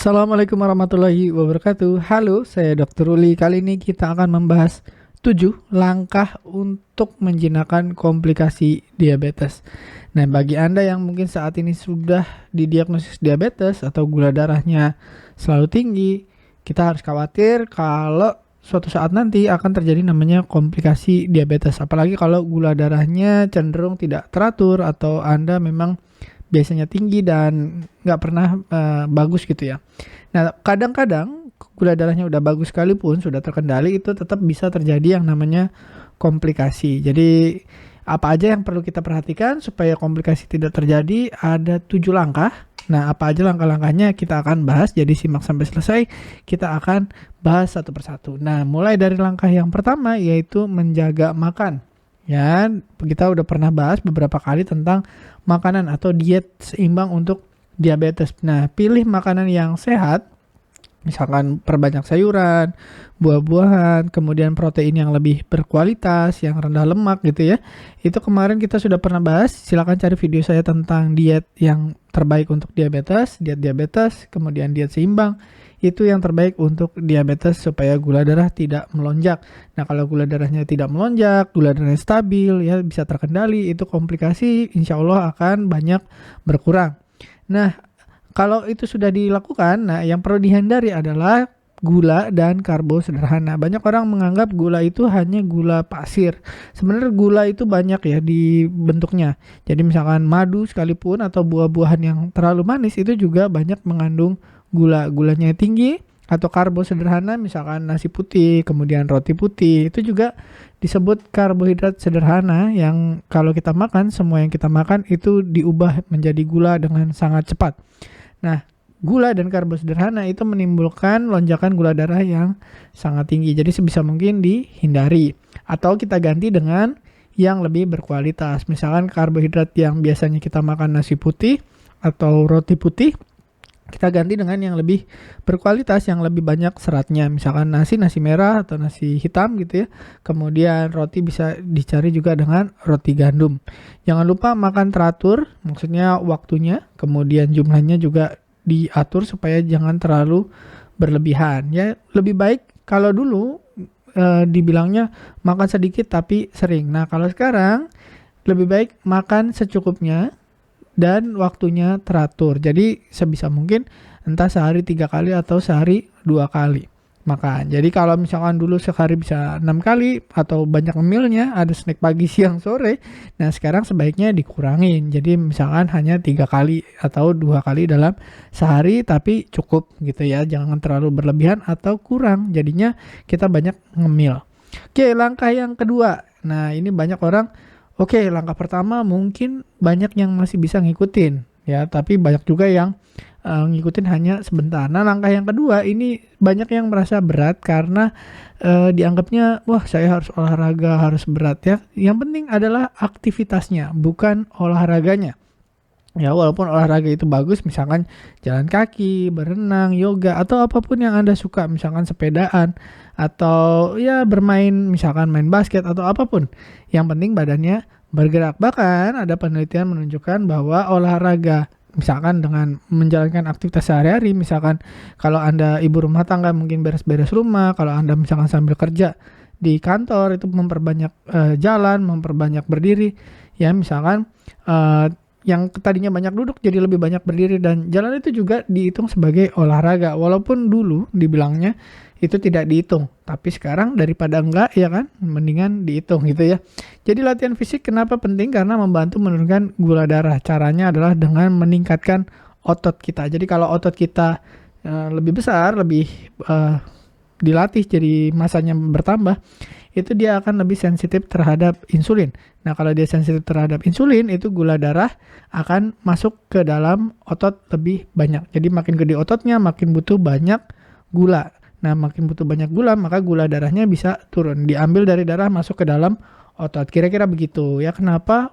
Assalamualaikum warahmatullahi wabarakatuh. Halo, saya Dr. Uli. Kali ini kita akan membahas 7 langkah untuk menjinakkan komplikasi diabetes. Nah, bagi Anda yang mungkin saat ini sudah didiagnosis diabetes atau gula darahnya selalu tinggi, kita harus khawatir kalau suatu saat nanti akan terjadi namanya komplikasi diabetes. Apalagi kalau gula darahnya cenderung tidak teratur atau Anda memang biasanya tinggi dan nggak pernah bagus gitu ya. Nah, kadang-kadang gula darahnya udah bagus sekalipun, sudah terkendali, itu tetap bisa terjadi yang namanya komplikasi. Jadi, apa aja yang perlu kita perhatikan supaya komplikasi tidak terjadi? Ada 7 langkah. Nah, apa aja langkah-langkahnya kita akan bahas, jadi simak sampai selesai. Kita akan bahas satu persatu. Nah, mulai dari langkah yang pertama yaitu menjaga makan. Ya, kita udah pernah bahas beberapa kali tentang makanan atau diet seimbang untuk diabetes. Nah, pilih makanan yang sehat, misalkan perbanyak sayuran, buah-buahan, kemudian protein yang lebih berkualitas, yang rendah lemak gitu ya. Itu kemarin kita sudah pernah bahas, silakan cari video saya tentang diet yang terbaik untuk diet diabetes, kemudian diet seimbang. Itu yang terbaik untuk diabetes supaya gula darah tidak melonjak. Nah, kalau gula darahnya tidak melonjak, gula darahnya stabil, ya bisa terkendali, itu komplikasi insya Allah akan banyak berkurang. Nah, kalau itu sudah dilakukan, nah yang perlu dihindari adalah gula dan karbo sederhana. Banyak orang menganggap gula itu hanya gula pasir. Sebenarnya gula itu banyak ya di bentuknya. Jadi misalkan madu sekalipun atau buah-buahan yang terlalu manis itu juga banyak mengandung gulanya tinggi, atau karbo sederhana misalkan nasi putih, kemudian roti putih, itu juga disebut karbohidrat sederhana yang kalau kita makan, semua yang kita makan itu diubah menjadi gula dengan sangat cepat. Nah, gula dan karbo sederhana itu menimbulkan lonjakan gula darah yang sangat tinggi. Jadi sebisa mungkin dihindari. Atau kita ganti dengan yang lebih berkualitas. Misalkan karbohidrat yang biasanya kita makan nasi putih atau roti putih, kita ganti dengan yang lebih berkualitas, yang lebih banyak seratnya. Misalkan nasi merah atau nasi hitam gitu ya. Kemudian roti bisa dicari juga dengan roti gandum. Jangan lupa makan teratur, maksudnya waktunya, kemudian jumlahnya juga diatur supaya jangan terlalu berlebihan. Ya, lebih baik kalau dulu dibilangnya makan sedikit tapi sering. Nah, kalau sekarang lebih baik makan secukupnya dan waktunya teratur. Jadi sebisa mungkin entah sehari 3 kali atau sehari 2 kali makan. Jadi kalau misalkan dulu sehari bisa 6 kali atau banyak ngemilnya, ada snack pagi, siang, sore. Nah, sekarang sebaiknya dikurangin. Jadi misalkan hanya 3 kali atau 2 kali dalam sehari tapi cukup gitu ya. Jangan terlalu berlebihan atau kurang. Jadinya kita banyak ngemil. Oke, langkah yang kedua. Nah, ini banyak orang. Oke, langkah pertama mungkin banyak yang masih bisa ngikutin ya, tapi banyak juga yang ngikutin hanya sebentar. Nah, langkah yang kedua ini banyak yang merasa berat karena dianggapnya wah saya harus olahraga, harus berat ya. Yang penting adalah aktivitasnya, bukan olahraganya. Ya, walaupun olahraga itu bagus, misalkan jalan kaki, berenang, yoga, atau apapun yang Anda suka, misalkan sepedaan, atau ya bermain, misalkan main basket, atau apapun. Yang penting badannya bergerak. Bahkan ada penelitian menunjukkan bahwa olahraga, misalkan dengan menjalankan aktivitas sehari-hari, misalkan kalau Anda ibu rumah tangga mungkin beres-beres rumah, kalau Anda misalkan sambil kerja di kantor, itu memperbanyak jalan, memperbanyak berdiri, ya misalkan yang tadinya banyak duduk jadi lebih banyak berdiri, dan jalan itu juga dihitung sebagai olahraga walaupun dulu dibilangnya itu tidak dihitung, tapi sekarang daripada enggak ya kan, mendingan dihitung gitu ya. Jadi latihan fisik kenapa penting? Karena membantu menurunkan gula darah. Caranya adalah dengan meningkatkan otot kita. Jadi kalau otot kita lebih besar, lebih dilatih jadi masanya bertambah, itu dia akan lebih sensitif terhadap insulin. Nah, kalau dia sensitif terhadap insulin, itu gula darah akan masuk ke dalam otot lebih banyak. Jadi makin gede ototnya, makin butuh banyak gula. Nah, makin butuh banyak gula, maka gula darahnya bisa turun. Diambil dari darah, masuk ke dalam otot. Kira-kira begitu ya, kenapa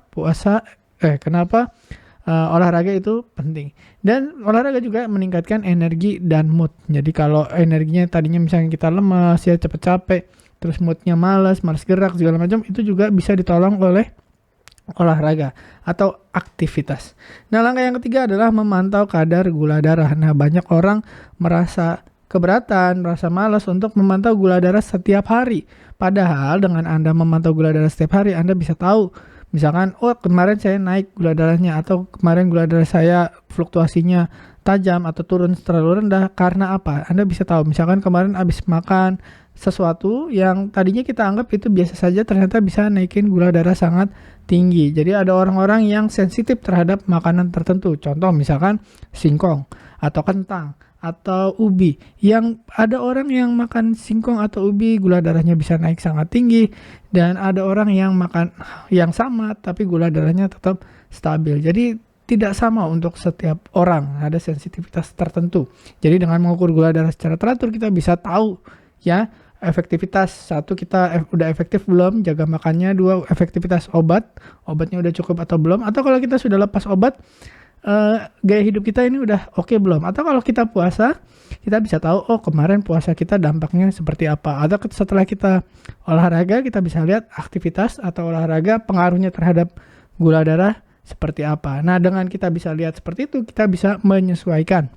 olahraga itu penting. Dan olahraga juga meningkatkan energi dan mood. Jadi kalau energinya tadinya misalnya kita lemas, ya cepet capek, terus moodnya malas gerak segala macam, itu juga bisa ditolong oleh olahraga atau aktivitas. Nah, langkah yang ketiga adalah memantau kadar gula darah. Nah, banyak orang merasa keberatan, merasa malas untuk memantau gula darah setiap hari. Padahal dengan Anda memantau gula darah setiap hari, Anda bisa tahu misalkan, oh kemarin saya naik gula darahnya atau kemarin gula darah saya fluktuasinya tajam atau turun terlalu rendah karena apa? Anda bisa tahu misalkan kemarin habis makan sesuatu yang tadinya kita anggap itu biasa saja ternyata bisa naikin gula darah sangat tinggi. Jadi ada orang-orang yang sensitif terhadap makanan tertentu. Contoh misalkan singkong atau kentang atau ubi. Yang ada orang yang makan singkong atau ubi gula darahnya bisa naik sangat tinggi dan ada orang yang makan yang sama tapi gula darahnya tetap stabil. Jadi tidak sama untuk setiap orang, ada sensitivitas tertentu. Jadi dengan mengukur gula darah secara teratur kita bisa tahu ya efektivitas. Satu, kita udah efektif belum jaga makannya. Dua, efektivitas obatnya udah cukup atau belum, atau kalau kita sudah lepas obat gaya hidup kita ini udah oke belum, atau kalau kita puasa kita bisa tahu oh kemarin puasa kita dampaknya seperti apa, atau setelah kita olahraga kita bisa lihat aktivitas atau olahraga pengaruhnya terhadap gula darah seperti apa. Nah, dengan kita bisa lihat seperti itu, kita bisa menyesuaikan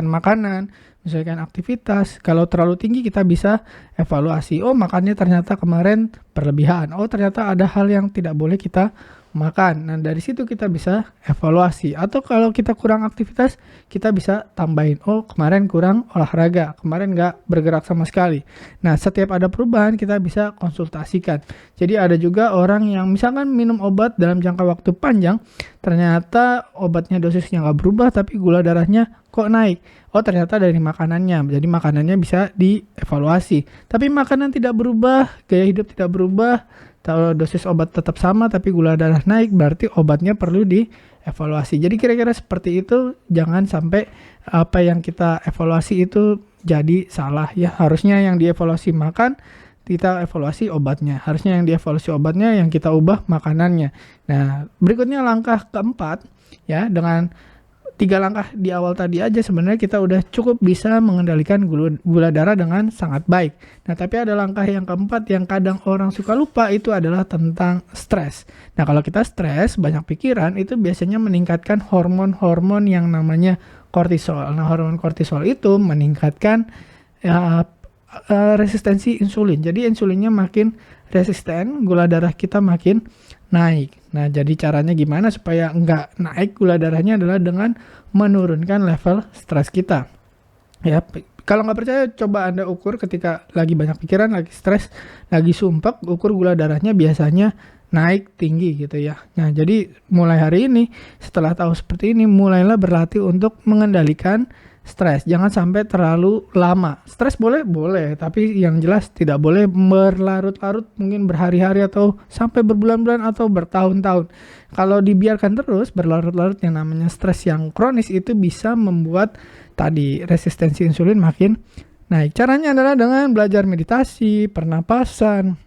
makanan, menyesuaikan aktivitas. Kalau terlalu tinggi kita bisa evaluasi. Oh, makannya ternyata kemarin berlebihan. Oh, ternyata ada hal yang tidak boleh kita makan. Nah, dari situ kita bisa evaluasi. Atau kalau kita kurang aktivitas, kita bisa tambahin. Oh, kemarin kurang olahraga, kemarin nggak bergerak sama sekali. Nah, setiap ada perubahan kita bisa konsultasikan. Jadi ada juga orang yang misalkan minum obat dalam jangka waktu panjang, ternyata obatnya dosisnya nggak berubah, tapi gula darahnya kok naik. Oh, ternyata dari makanannya. Jadi makanannya bisa dievaluasi. Tapi makanan tidak berubah, gaya hidup tidak berubah, kalau dosis obat tetap sama tapi gula darah naik, berarti obatnya perlu dievaluasi. Jadi kira-kira seperti itu, jangan sampai apa yang kita evaluasi itu jadi salah ya. Harusnya yang dievaluasi makan, kita evaluasi obatnya. Harusnya yang dievaluasi obatnya, yang kita ubah makanannya. Nah, berikutnya langkah keempat ya, dengan 3 langkah di awal tadi aja sebenarnya kita udah cukup bisa mengendalikan gula darah dengan sangat baik. Nah, tapi ada langkah yang keempat yang kadang orang suka lupa, itu adalah tentang stres. Nah, kalau kita stres, banyak pikiran, itu biasanya meningkatkan hormon-hormon yang namanya kortisol. Nah, hormon kortisol itu meningkatkan resistensi insulin. Jadi insulinnya makin resisten, gula darah kita makin naik. Nah, jadi caranya gimana supaya nggak naik gula darahnya adalah dengan menurunkan level stres kita. Ya, kalau nggak percaya coba Anda ukur ketika lagi banyak pikiran, lagi stres, lagi sumpek, ukur gula darahnya biasanya naik tinggi gitu ya. Nah, jadi mulai hari ini setelah tahu seperti ini, mulailah berlatih untuk mengendalikan stres. Jangan sampai terlalu lama. Stres boleh, tapi yang jelas tidak boleh berlarut-larut, mungkin berhari-hari atau sampai berbulan-bulan atau bertahun-tahun. Kalau dibiarkan terus berlarut-larut, yang namanya stres yang kronis itu bisa membuat tadi resistensi insulin makin naik. Caranya adalah dengan belajar meditasi, pernapasan,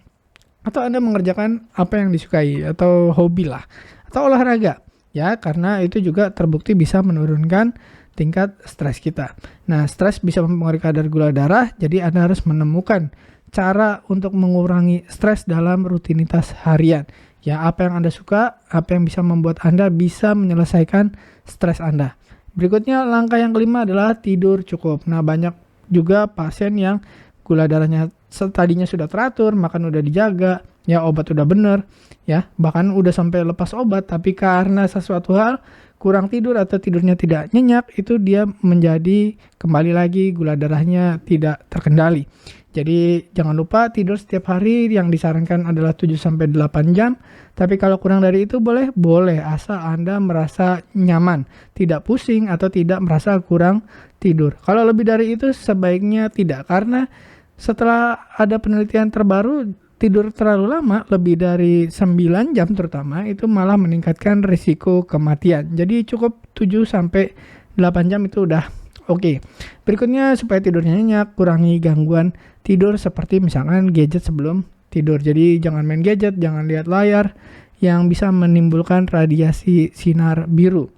atau Anda mengerjakan apa yang disukai atau hobi lah, atau olahraga ya, karena itu juga terbukti bisa menurunkan tingkat stres kita. Nah, stres bisa mempengaruhi kadar gula darah, jadi Anda harus menemukan cara untuk mengurangi stres dalam rutinitas harian. Ya, apa yang Anda suka, apa yang bisa membuat Anda bisa menyelesaikan stres Anda. Berikutnya, langkah yang kelima adalah tidur cukup. Nah, banyak juga pasien yang gula darahnya tadinya sudah teratur, makan udah dijaga, ya obat udah bener, ya bahkan udah sampai lepas obat, tapi karena sesuatu hal kurang tidur atau tidurnya tidak nyenyak, itu dia menjadi kembali lagi gula darahnya tidak terkendali. Jadi jangan lupa tidur setiap hari, yang disarankan adalah 7-8 jam. Tapi kalau kurang dari itu boleh asal Anda merasa nyaman, tidak pusing atau tidak merasa kurang tidur. Kalau lebih dari itu sebaiknya tidak, karena setelah ada penelitian terbaru, tidur terlalu lama, lebih dari 9 jam terutama, itu malah meningkatkan risiko kematian. Jadi cukup 7-8 jam itu udah oke. Berikutnya, supaya tidurnya nyenyak, kurangi gangguan tidur seperti misalkan gadget sebelum tidur. Jadi jangan main gadget, jangan lihat layar yang bisa menimbulkan radiasi sinar biru.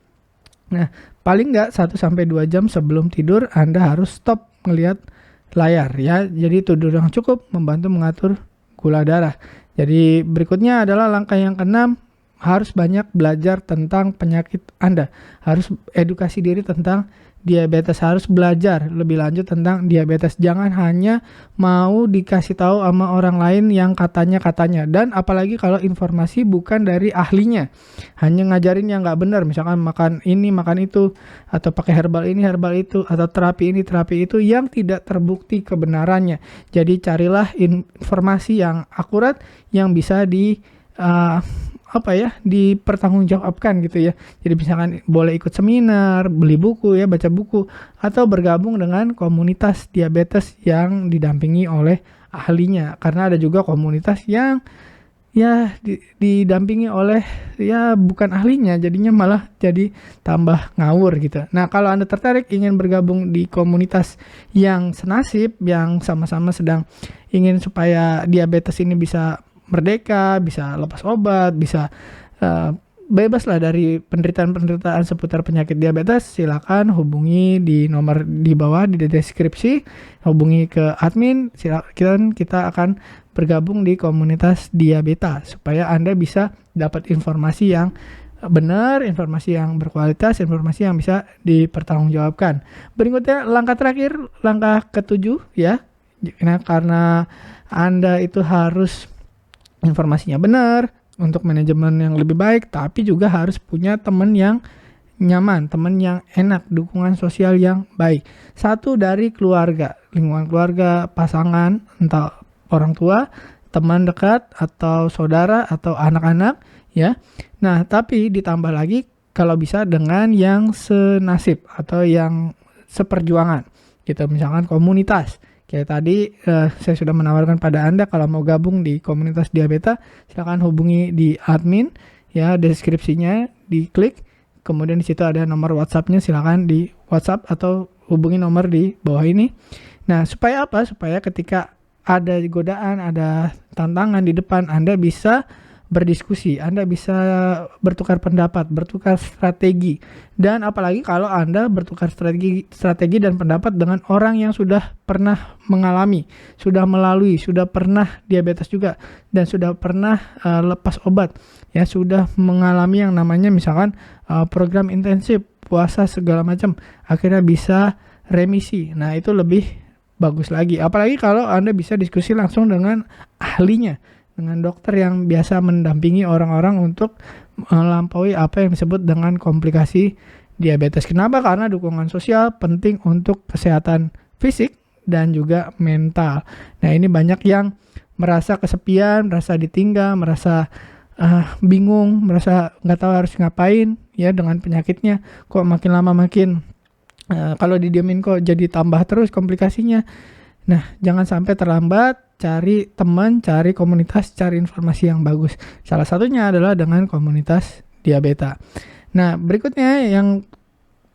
Nah, paling nggak 1-2 jam sebelum tidur Anda harus stop ngelihat layar ya. Jadi tidur yang cukup membantu mengatur gula darah. Jadi berikutnya adalah langkah yang keenam, harus banyak belajar tentang penyakit Anda, harus edukasi diri tentang diabetes, harus belajar lebih lanjut tentang diabetes. Jangan hanya mau dikasih tahu sama orang lain yang katanya, dan apalagi kalau informasi bukan dari ahlinya, hanya ngajarin yang nggak benar, misalkan makan ini, makan itu, atau pakai herbal ini, herbal itu, atau terapi ini, terapi itu, yang tidak terbukti kebenarannya. Jadi carilah informasi yang akurat, yang bisa dipertanggungjawabkan gitu ya. Jadi misalkan boleh ikut seminar, beli buku ya, baca buku, atau bergabung dengan komunitas diabetes yang didampingi oleh ahlinya. Karena ada juga komunitas yang ya didampingi oleh ya bukan ahlinya, jadinya malah jadi tambah ngawur gitu. Nah, kalau Anda tertarik ingin bergabung di komunitas yang senasib, yang sama-sama sedang ingin supaya diabetes ini bisa merdeka, bisa lepas obat, bisa bebas lah dari penderitaan seputar penyakit diabetes, silakan hubungi di nomor di bawah di deskripsi, hubungi ke admin, silakan, kita akan bergabung di komunitas Diabeta supaya Anda bisa dapat informasi yang benar, informasi yang berkualitas, informasi yang bisa dipertanggungjawabkan. Berikutnya langkah terakhir, langkah ke-7 ya. Nah, karena Anda itu harus informasinya benar untuk manajemen yang lebih baik, tapi juga harus punya teman yang nyaman, teman yang enak, dukungan sosial yang baik. Satu dari keluarga, lingkungan keluarga, pasangan, entah orang tua, teman dekat, atau saudara, atau anak-anak ya. Nah, tapi ditambah lagi kalau bisa dengan yang senasib atau yang seperjuangan gitu, misalkan komunitas. Kayak tadi saya sudah menawarkan pada Anda, kalau mau gabung di komunitas Diabeta, silakan hubungi di admin ya, deskripsinya diklik, kemudian di situ ada nomor WhatsApp-nya, silakan di WhatsApp atau hubungi nomor di bawah ini. Nah, supaya apa? Supaya ketika ada godaan, ada tantangan di depan, Anda bisa berdiskusi, Anda bisa bertukar pendapat, bertukar strategi. Dan apalagi kalau Anda bertukar strategi dan pendapat dengan orang yang sudah pernah mengalami, sudah melalui, sudah pernah diabetes juga, dan sudah pernah lepas obat, ya, sudah mengalami yang namanya misalkan program intensif, puasa segala macam, akhirnya bisa remisi. Nah, itu lebih bagus lagi. Apalagi kalau Anda bisa diskusi langsung dengan ahlinya, dengan dokter yang biasa mendampingi orang-orang untuk melampaui apa yang disebut dengan komplikasi diabetes. Kenapa? Karena dukungan sosial penting untuk kesehatan fisik dan juga mental. Nah, ini banyak yang merasa kesepian, merasa ditinggal, merasa bingung, merasa nggak tahu harus ngapain ya dengan penyakitnya. Kok makin lama makin kalau didiemin kok jadi tambah terus komplikasinya. Nah, jangan sampai terlambat, cari teman, cari komunitas, cari informasi yang bagus. Salah satunya adalah dengan komunitas Diabeta. Nah, berikutnya yang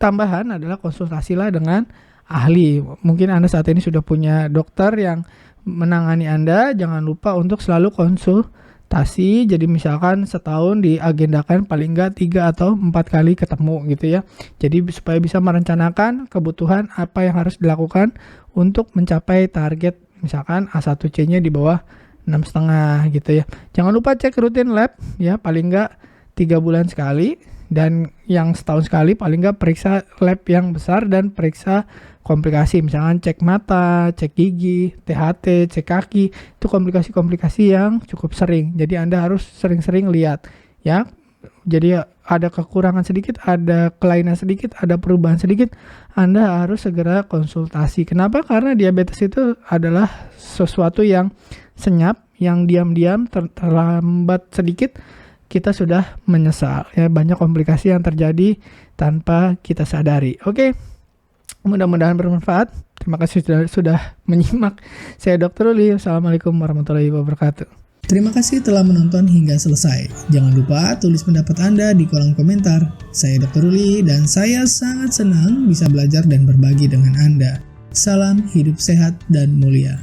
tambahan adalah konsultasilah dengan ahli. Mungkin Anda saat ini sudah punya dokter yang menangani Anda, jangan lupa untuk selalu konsultasi. Jadi misalkan setahun diagendakan paling enggak 3 atau 4 kali ketemu gitu ya. Jadi supaya bisa merencanakan kebutuhan apa yang harus dilakukan untuk mencapai target, misalkan A1C-nya di bawah 6,5 gitu ya. Jangan lupa cek rutin lab ya, paling enggak 3 bulan sekali, dan yang setahun sekali paling enggak periksa lab yang besar dan periksa komplikasi, misalkan cek mata, cek gigi, THT, cek kaki. Itu komplikasi-komplikasi yang cukup sering. Jadi Anda harus sering-sering lihat ya. Jadi ada kekurangan sedikit, ada kelainan sedikit, ada perubahan sedikit, Anda harus segera konsultasi. Kenapa? Karena diabetes itu adalah sesuatu yang senyap, yang diam-diam terlambat sedikit kita sudah menyesal ya. Banyak komplikasi yang terjadi tanpa kita sadari. Oke. Mudah-mudahan bermanfaat. Terima kasih sudah menyimak. Saya Dr. Uli. Assalamualaikum warahmatullahi wabarakatuh. Terima kasih telah menonton hingga selesai. Jangan lupa tulis pendapat Anda di kolom komentar. Saya Dr. Uli dan saya sangat senang bisa belajar dan berbagi dengan Anda. Salam hidup sehat dan mulia.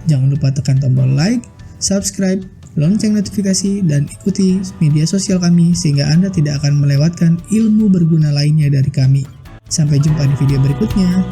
Jangan lupa tekan tombol like, subscribe, lonceng notifikasi, dan ikuti media sosial kami sehingga Anda tidak akan melewatkan ilmu berguna lainnya dari kami. Sampai jumpa di video berikutnya.